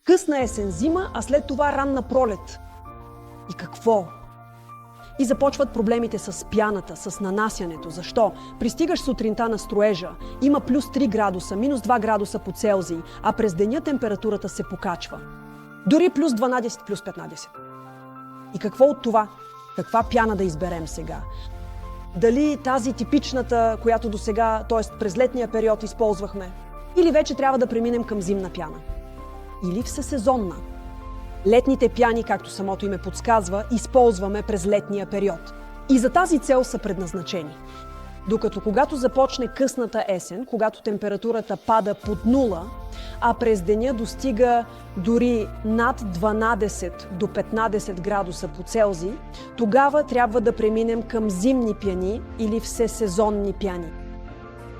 Късна есен-зима, а след това ранна пролет. И какво? И започват проблемите с пяната, с нанасянето. Защо? Пристигаш сутринта на строежа, има плюс 3 градуса, минус 2 градуса по Целзий, а през деня температурата се покачва. Дори плюс 12, плюс 15. И какво от това? Каква пяна да изберем сега? Дали тази типичната, която до сега, т.е. през летния период използвахме? Или вече трябва да преминем към зимна пяна? Или всесезонна? Летните пяни, както самото име подсказва, използваме през летния период. И за тази цел са предназначени. Докато когато започне късната есен, когато температурата пада под нула, а през деня достига дори над 12 до 15 градуса по Целзий, тогава трябва да преминем към зимни пяни или всесезонни пяни.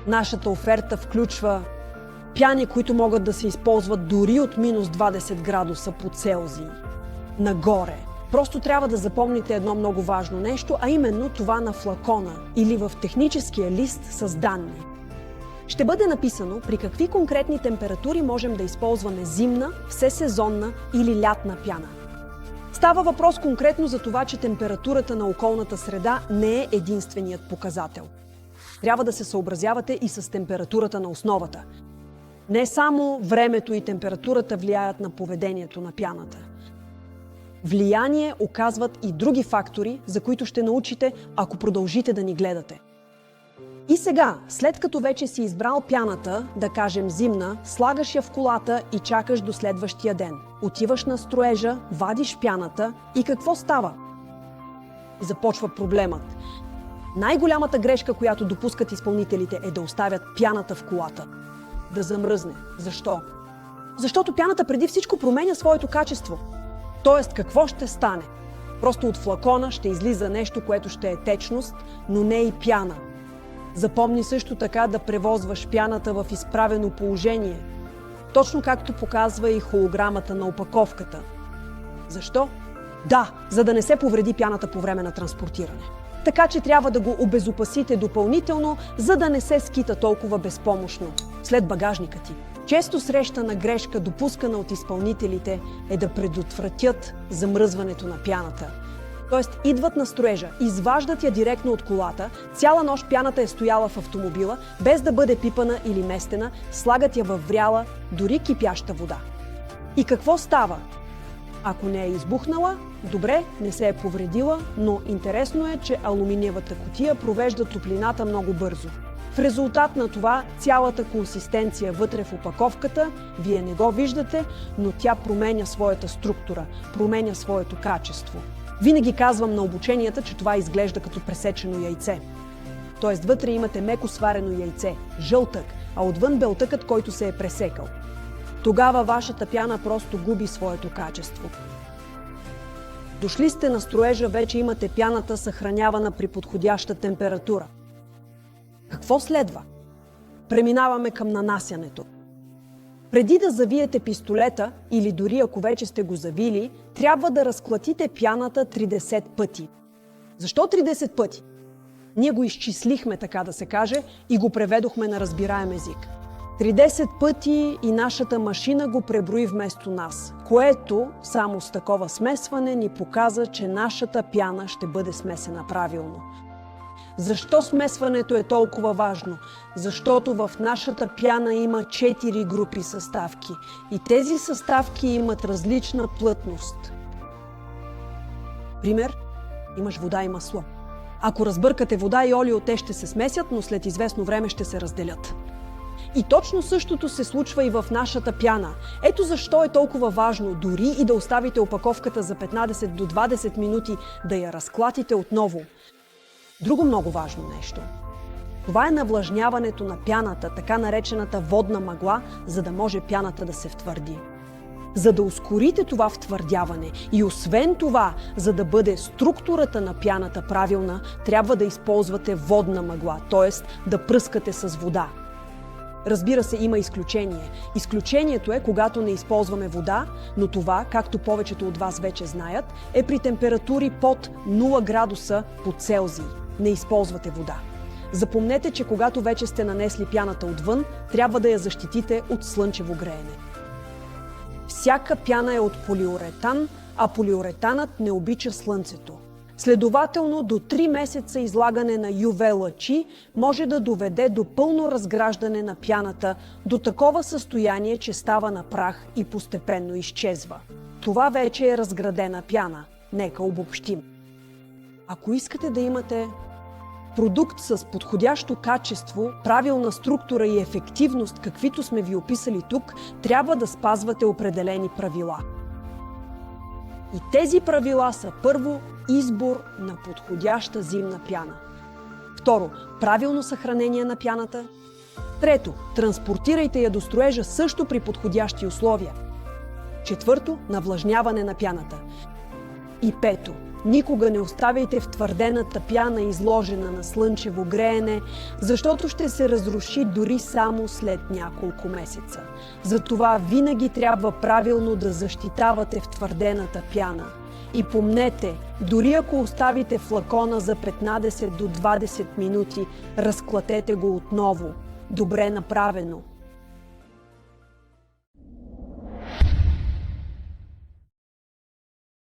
Нашата оферта включва пяни, които могат да се използват дори от минус 20 градуса по Целзий. Нагоре. Просто трябва да запомните едно много важно нещо, а именно това на флакона или в техническия лист с данни. Ще бъде написано при какви конкретни температури можем да използваме зимна, всесезонна или лятна пяна. Става въпрос конкретно за това, че температурата на околната среда не е единственият показател. Трябва да се съобразявате и с температурата на основата. Не само времето и температурата влияят на поведението на пяната. Влияние оказват и други фактори, за които ще научите, ако продължите да ни гледате. И сега, след като вече си избрал пяната, да кажем зимна, слагаш я в колата и чакаш до следващия ден. Отиваш на строежа, вадиш пяната и какво става? Започва проблемът. Най-голямата грешка, която допускат изпълнителите, е да оставят пяната в колата. Да замръзне. Защо? Защото пяната преди всичко променя своето качество. Тоест, какво ще стане? Просто от флакона ще излиза нещо, което ще е течност, но не и пяна. Запомни също така да превозваш пяната в изправено положение, точно както показва и холограмата на опаковката. Защо? Да, за да не се повреди пяната по време на транспортиране. Така че трябва да го обезопасите допълнително, за да не се скита толкова безпомощно след багажника ти. Често срещана грешка, допускана от изпълнителите, е да предотвратят замръзването на пяната. Тоест, идват на строежа, изваждат я директно от колата, цяла нощ пяната е стояла в автомобила, без да бъде пипана или местена, слагат я във вряла, дори кипяща вода. И какво става? Ако не е избухнала, добре, не се е повредила, но интересно е, че алуминиевата кутия провежда топлината много бързо. В резултат на това цялата консистенция вътре в опаковката, вие не го виждате, но тя променя своята структура, променя своето качество. Винаги казвам на обученията, че това изглежда като пресечено яйце. Тоест вътре имате меко сварено яйце, жълтък, а отвън белтъкът, който се е пресекал. Тогава вашата пяна просто губи своето качество. Дошли сте на строежа, вече имате пяната съхранявана при подходяща температура. Какво следва? Преминаваме към нанасянето. Преди да завиете пистолета, или дори ако вече сте го завили, трябва да разклатите пяната 30 пъти. Защо 30 пъти? Ние го изчислихме, така да се каже, и го преведохме на разбираем език. 30 пъти и нашата машина го преброи вместо нас, което само с такова смесване ни показа, че нашата пяна ще бъде смесена правилно. Защо смесването е толкова важно? Защото в нашата пяна има 4 групи съставки и тези съставки имат различна плътност. Пример, имаш вода и масло. Ако разбъркате вода и олио, те ще се смесят, но след известно време ще се разделят. И точно същото се случва и в нашата пяна. Ето защо е толкова важно дори и да оставите опаковката за 15 до 20 минути да я разклатите отново. Друго много важно нещо. Това е навлажняването на пяната, така наречената водна мъгла, за да може пяната да се втвърди. За да ускорите това втвърдяване и освен това, за да бъде структурата на пяната правилна, трябва да използвате водна мъгла, т.е. да пръскате с вода. Разбира се, има изключение. Изключението е, когато не използваме вода, но това, както повечето от вас вече знаят, е при температури под 0 градуса по Целзий. Не използвате вода. Запомнете, че когато вече сте нанесли пяната отвън, трябва да я защитите от слънчево греене. Всяка пяна е от полиуретан, а полиуретанът не обича слънцето. Следователно, до 3 месеца излагане на UV лъчи може да доведе до пълно разграждане на пяната, до такова състояние, че става на прах и постепенно изчезва. Това вече е разградена пяна. Нека обобщим. Ако искате да имате продукт с подходящо качество, правилна структура и ефективност, каквито сме ви описали тук, трябва да спазвате определени правила. И тези правила са: първо, избор на подходяща зимна пяна. Второ, правилно съхранение на пяната. Трето, транспортирайте я до строежа също при подходящи условия. Четвърто, навлажняване на пяната. И пето, никога не оставяйте втвърдената пяна изложена на слънчево греене, защото ще се разруши дори само след няколко месеца. Затова винаги трябва правилно да защитавате втвърдената пяна. И помнете, дори ако оставите флакона за 15 до 20 минути, разклатете го отново. Добре направено!